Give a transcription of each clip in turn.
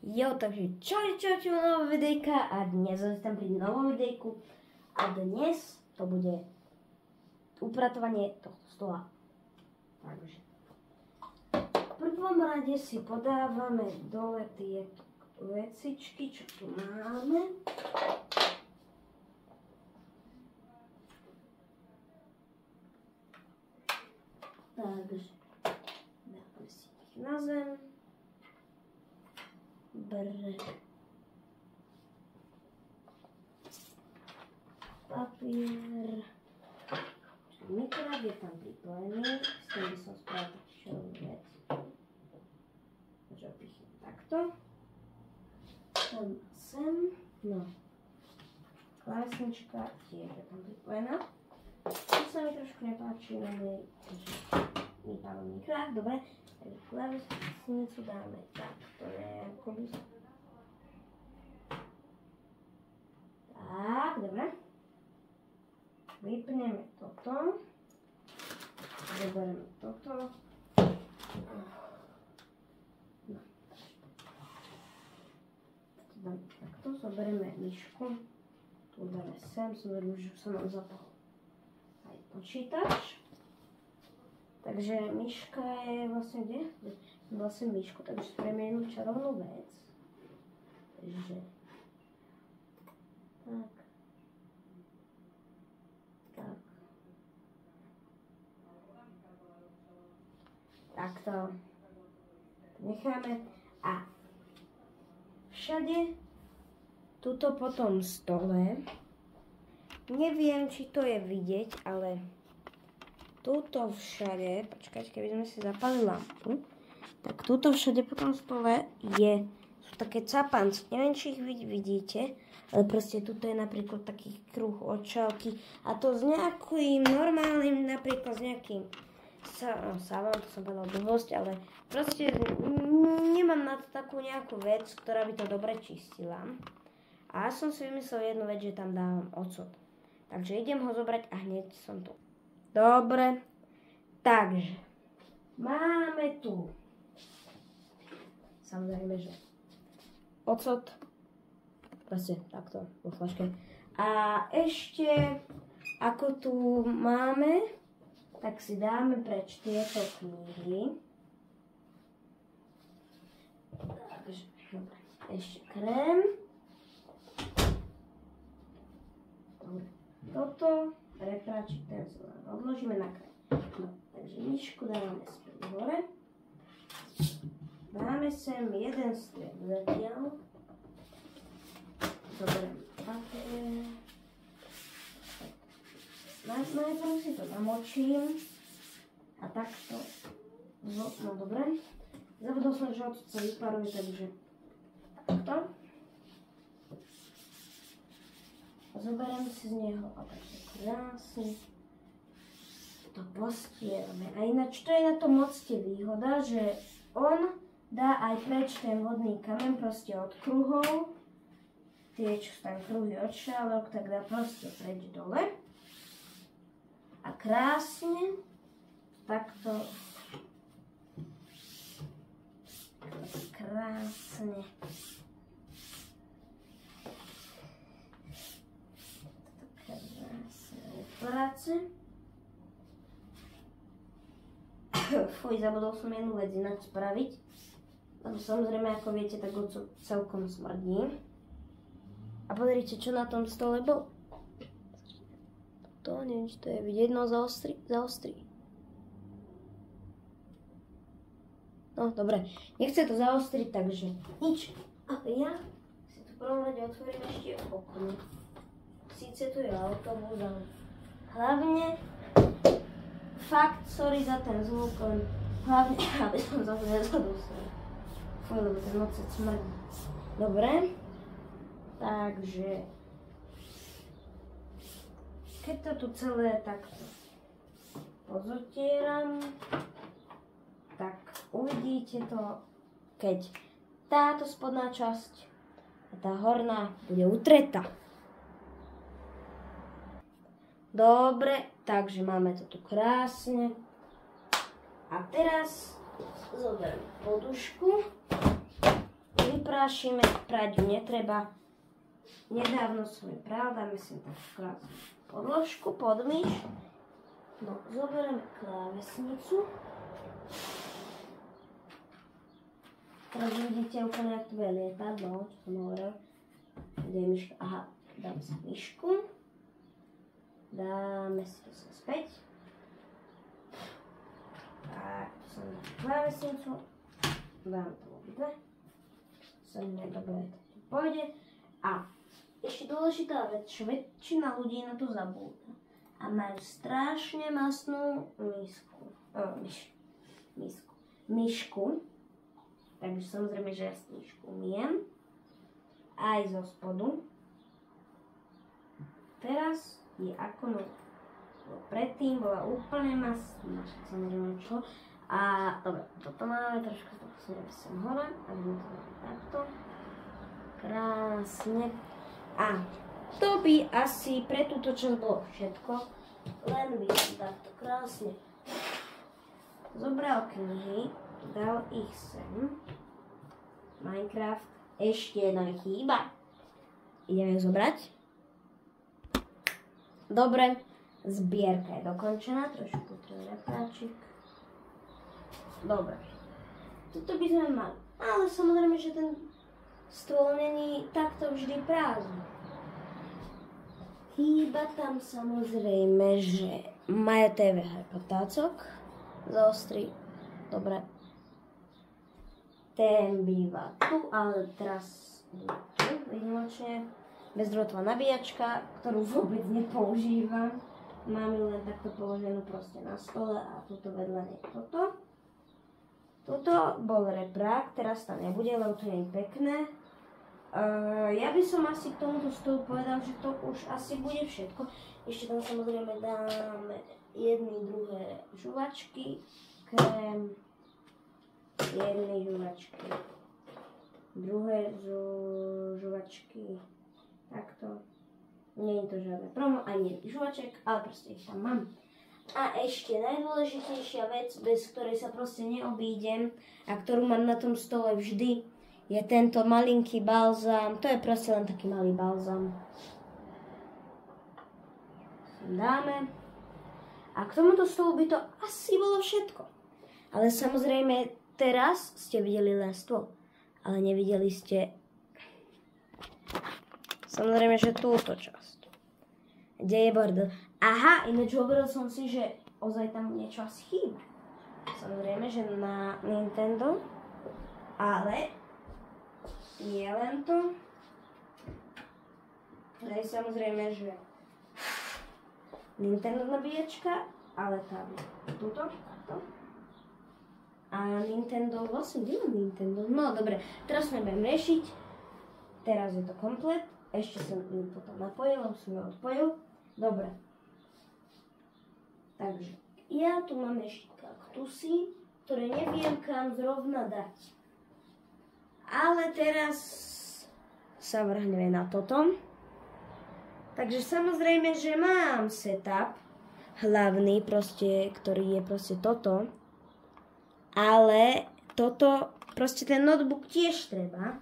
Jo, takže čau nová videjka a dnes tam pri novom videjku a dnes to bude upratovanie tohto stola. Takže v prvom rade si podávame dole tieto vecičky, čo tu máme. Takže dáme si ich na zem. Papier. Mikrák je tam pripojený, s tým by som spravil takú červenú vec. Takže opichnem takto. Tam sem. No. Klávesnička tiež je tam pripojená. To sa mi trošku nepáči na nej, takže vypávam mikrák, dobre. Takže klávesnicu dáme takto nejako by sa... Tak, dobre. Vypneme toto. Zoberieme toto. No. Takto zoberieme myšku. Tu dáme sem, zoberiem, že sa nám zapal aj počítač. Takže myška je vlastne kde? Vlastne myšku, takže spravíme jednu čarovnú vec. Takže tak. Tak. Takto. Necháme. A všade tuto po tom stole, neviem, či to je vidieť, ale tuto všade, počkajte, keby sme si zapali lampu, tak tuto všade po tom stole sú také capanci. Neviem, či ich vidíte, ale proste tuto je napríklad taký kruh očálky a to s nejakým normálnym, napríklad s nejakým sávom, to som povedala blbosť, ale proste nemám na to takú nejakú vec, ktorá by to dobre čistila. A ja som si vymyslel jednu vec, že tam dávam ocot. Takže idem ho zobrať a hneď som tu. Dobre, takže máme tu, samozrejme, že ocot, proste takto vo fľaške. A ešte, ako tu máme, tak si dáme preč tieto knihy. Takže, dobre, ešte krém. Dobre, toto. Repráčik, ten sa odložíme na kraj. No, takže myšku dávame späť hore. Dáme sem jeden striek zatiaľ. Zoberieme papier. Najprv si to namočím. A takto. No dobre. Zabudol som, že odsud sa vyparuje, takže takto. A zoberiem si z neho a takže krásne to postierame. A ináč to je na tom mocte výhoda, že on dá aj preč ten vodný kameň proste od kruhov. Tie, čo sú tam kruhy od šálok, tak dá proste preč dole. A krásne takto krásne práce. Fuj, zabudol som jednu vec ináč spraviť. Lebo samozrejme, ako viete, tak ocot celkom smrdí. A pozrite, čo na tom stole bol. To neviem, či to je vidieť. No, zaostri. No, dobre. Nechce to zaostriť, takže nič. A ja si tu v prvom rade otvorím ešte okno. Síce tu je autobus, ale hlavne, fakt, sorry za ten zvuk, hlavne, aby som zase nezadusol. Fuj, lebo ten ocet smrdí. Dobre, takže, keď to tu celé takto pozotieram, tak uvidíte to, keď táto spodná časť a tá horná bude utretá. Dobre, takže máme to tu krásne. A teraz zoberiem podušku, oprášime, prať netreba. Nedávno som ju prala, dáme si takú krásnu podložku pod myš. No, zoberieme klávesnicu. Teraz vidíte úplne, jak tu bude lietadlo, čo som hovoril. Kde je myška? Aha, dáme si myšku. Dáme si to späť. Tak, tu som dám klávesnicu. Dám to obidve. Som dobre, to pôjde. A ešte dôležitá vec, že väčšina ľudí na to zabúda. A majú strašne masnú myšku. Takže samozrejme, že ja si myšku umiem. Aj zo spodu. Teraz je ako no. Predtým bola úplne masná. Samozrejme čo. A dobre, toto máme trošku to posunieme sem hore. A my to máme takto. Krásne. A to by asi pre túto časť bolo všetko. Len by som takto krásne zobral knihy, dal ich sem. Minecraft. Ešte jedna chýba. Ideme ju zobrať. Dobre. Zbierka je dokončená. Trošku potrebujem repráčik. Dobre. Toto by sme mali. Ale samozrejme, že ten stôl není takto vždy prázdny. Chýba tam samozrejme, že majú TVH patácok. Zaostri. Dobre. Ten býva tu, ale teraz tu výnimočne. Bezdrôtová nabíjačka, ktorú vôbec nepoužívam. Mám ju len takto položenú proste na stole a tuto vedľa nie toto. Tuto bol reprák, teraz tam nebude, lebo to nie je pekné. Ja by som asi k tomuto stolu povedal, že to už asi bude všetko. Ešte tam samozrejme dáme jedny, druhé žuvačky, krém, jedny žuvačky, druhé žuvačky, takto. Nie je to žiadne promo, ani žuvaček, ale proste ich tam mám. A ešte najdôležitejšia vec, bez ktorej sa proste neobídem a ktorú mám na tom stole vždy, je tento malinký balzám. To je proste len taký malý balzám. Dáme. A k tomuto stolu by to asi bolo všetko. Ale samozrejme, teraz ste videli len stôl. Ale nevideli ste samozrejme, že túto časť. Kde je bordel. Aha, ináč hovoril som si, že ozaj tam niečo asi chýba. Samozrejme, že na Nintendo. Ale nie len to. Ale samozrejme, že Nintendo nabíjačka, ale tam túto, takto. A Nintendo, vlastne kde je Nintendo? No dobre, teraz nebudem riešiť. Teraz je to komplet. Ešte som ju potom napojil, lebo som ju odpojil. Dobre. Takže, ja tu mám ešte kaktusy, ktoré neviem kam zrovna dať. Ale teraz sa vrhneme na toto. Takže samozrejme, že mám setup hlavný, proste, ktorý je proste toto. Ale toto, proste ten notebook tiež treba.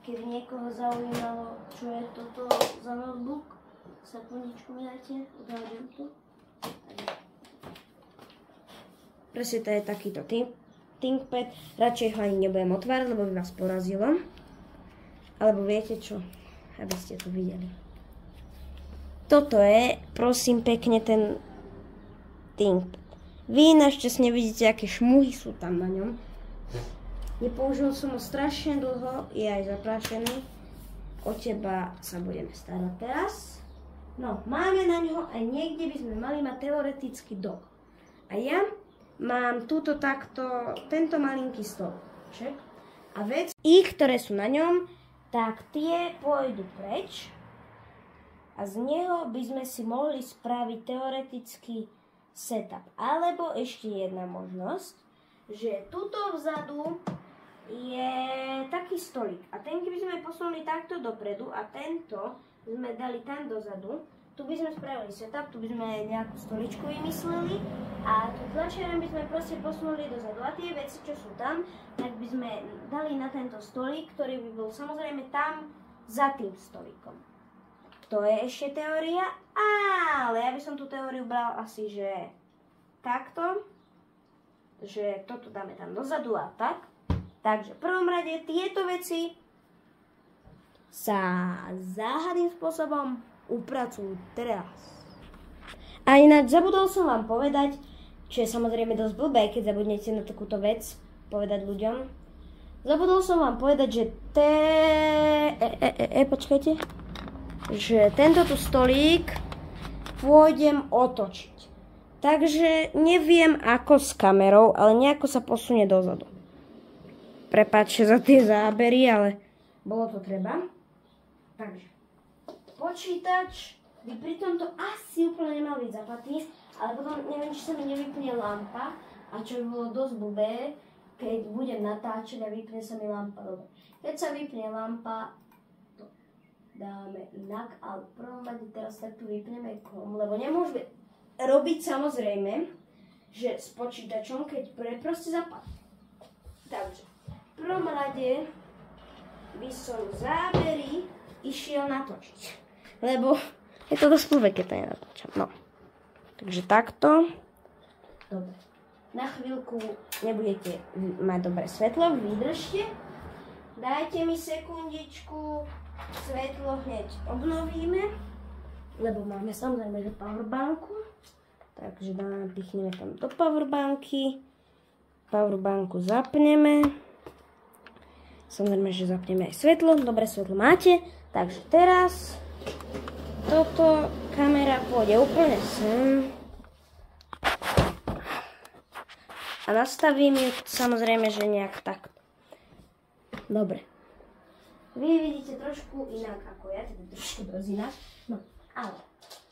Keby niekoho zaujímalo, čo je toto za notebook, sekundečku mi dajte, udávam tu. Proste to je takýto ThinkPad. Radšej ho ani nebudem otvárať, lebo by vás porazilo. Alebo viete čo? Aby ste to videli. Toto je, prosím pekne, ten ThinkPad. Vy našťastne vidíte, aké šmuhy sú tam na ňom. Nepoužil som ho strašne dlho, je aj zaprášený. O teba sa budeme starať teraz. No, máme na ňo aj niekde by sme mali mať teoretický dok. A ja mám túto takto, tento malinký stolček. A veci, ktoré sú na ňom, tak tie pôjdu preč. A z neho by sme si mohli spraviť teoretický setup. Alebo ešte jedna možnosť, že tuto vzadu je taký stolik. A ten, keby sme posunuli takto dopredu a tento sme dali tam dozadu, tu by sme spravili setup, tu by sme nejakú stoličku vymysleli a tu tlačiareň by sme proste posunuli dozadu. A tie veci, čo sú tam, tak by sme dali na tento stolík, ktorý by bol samozrejme tam za tým stolíkom. To je ešte teória, ale ja by som tú teóriu bral asi, že takto, že toto dáme tam dozadu a tak. Takže v prvom rade tieto veci sa záhadným spôsobom upracujú teraz. A ináč zabudol som vám povedať, čo je samozrejme dosť blbé, keď zabudnete na takúto vec povedať ľuďom. Zabudol som vám povedať, že počkajte, že tento tu stolík pôjdem otočiť. Takže neviem ako s kamerou, ale nejako sa posunie dozadu. Prepáčte za tie zábery, ale bolo to treba. Takže počítač by pri tomto asi úplne nemal byť zapatý, ale potom neviem, či sa mi nevypne lampa a čo by bolo dosť blbé, keď budem natáčať a vypne sa mi lampa. Dobre. Keď sa vypne lampa, to dáme inak, ale v prvom rade teraz takto vypneme kom, lebo nemôžeme robiť samozrejme, že s počítačom, keď proste zapadne. Takže v prvom rade by som zábery išiel natočiť, lebo je to dosť blbé, keď to nenatáčam. No, takže takto. Dobre. Na chvíľku nebudete mať dobré svetlo, vydržte. Dajte mi sekundičku, svetlo hneď obnovíme, lebo máme samozrejme, že powerbanku. Takže pichneme tam do powerbanky. Powerbanku zapneme. Samozrejme, že zapneme aj svetlo. Dobré svetlo máte. Takže teraz toto kamera pôjde úplne sem. A nastavím ju samozrejme, že nejak takto. Dobre. Vy vidíte trošku inak ako ja, teda trošku dosť inak. No, ale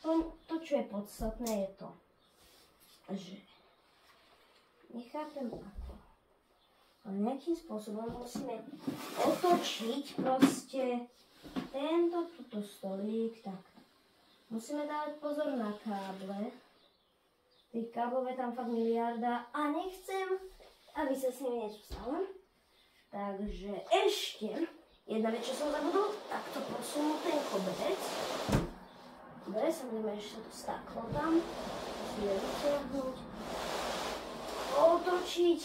to, čo je podstatné, je to, že nechápem ako. Ale nejakým spôsobom musíme otočiť proste túto stolík takto. Musíme dávať pozor na káble. Tých káblov je tam fakt miliarda a nechcem, aby sa s nimi niečo stalo. Takže ešte jedna vec, čo som zabudol, takto posunú ten koberec. Dobre, samozrejme ešte to staklo tam. Musíme vytiahnuť, otočiť,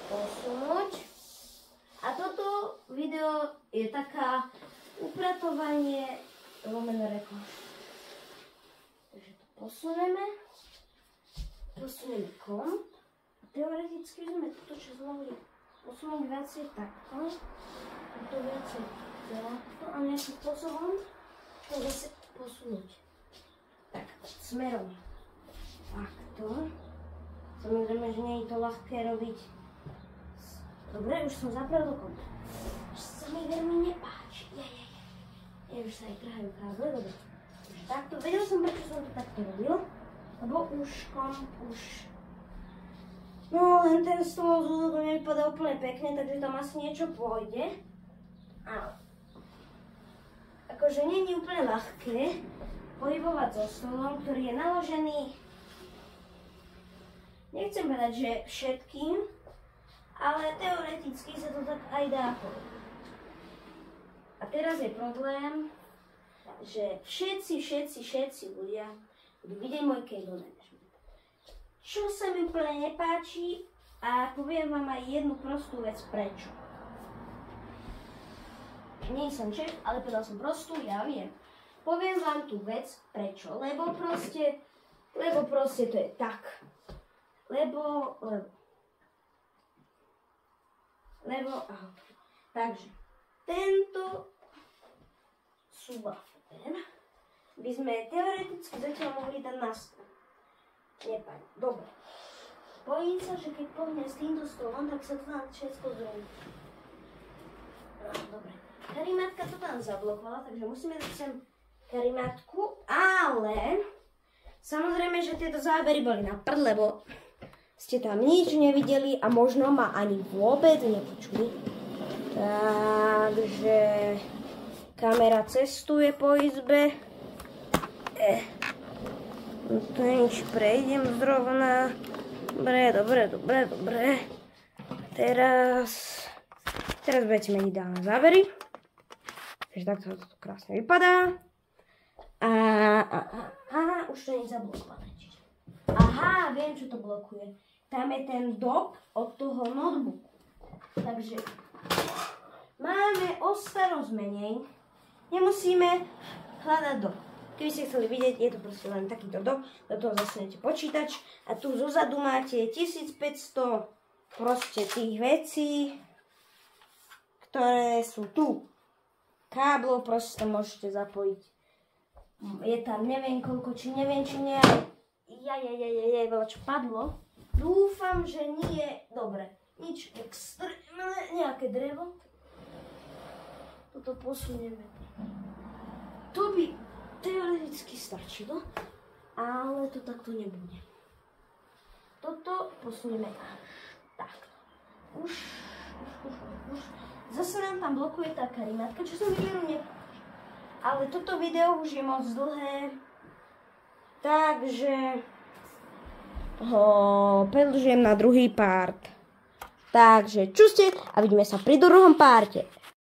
posunúť. A toto video je taká upratovanie lomeno rekonštrukcia. Takže to posunieme kom a teoreticky sme toto, čo mohli posunúť viacej takto, toto viacej takto a nejakým spôsobom to zase posunúť. Tak, smerom takto. Samozrejme, že nie je to ľahké robiť. Dobre, už som zaprel do konta. Už sa mi veľmi nepáči. Už sa aj trhajú káble, dobre. Takže takto, vedel som, prečo som to takto robil. Lebo už... No, len ten stôl z úzodu nevypadá úplne pekne, takže tam asi niečo pôjde. Ale... Akože nie je úplne ľahké pohybovať so stolom, ktorý je naložený... Nechcem povedať, že všetkým, ale teoreticky sa to tak aj dá povedať. A teraz je problém, že všetci ľudia budú vidieť môj cable management. Čo sa mi úplne nepáči a poviem vám aj jednu prostú vec prečo. Nie som šéf, ale povedal som prostú, ja viem. Poviem vám tú vec prečo, lebo proste to je tak. Takže tento subwoofer by sme teoreticky zatiaľ mohli dať na stôl. Nepadne. Dobre. Bojím sa, že keď pohnem s týmto stolom, tak sa to tam všetko zrúti. Dobre. Karimátka to tam zablokovala, takže musíme dať sem karimátku, ale samozrejme, že tieto zábery boli na prd, lebo ste tam nič nevideli a možno ma ani vôbec nepočuli. Takže kamera cestuje po izbe. To nič, prejdem zrovna. Dobre. Teraz budete mať ideálne zábery. Takže takto to krásne vypadá. Už to nie je zablokované. Aha, viem, čo to blokuje. Tam je ten dop od toho notebooku. Takže máme o starosť menej. Nemusíme hľadať dop. Keby ste chceli vidieť, je to proste len takýto dop. Do toho zasunete počítač. A tu zozadu máte 1500 proste tých vecí, ktoré sú tu. Káblov proste môžete zapojiť. Je tam neviem koľko, či neviem, či nie. Veľa čo padlo. Dúfam, že nie. Dobre. Nič extrémne. Nejaké drevo. Toto posunieme. To by teoreticky stačilo. Ale to takto nebude. Toto posunieme až takto. Už. Zase nám tam blokuje tá karimátka, čo som videl nepáči. Ale toto video už je moc dlhé. Takže ho predĺžujem na druhý part. Takže čuste a vidíme sa pri druhom parte.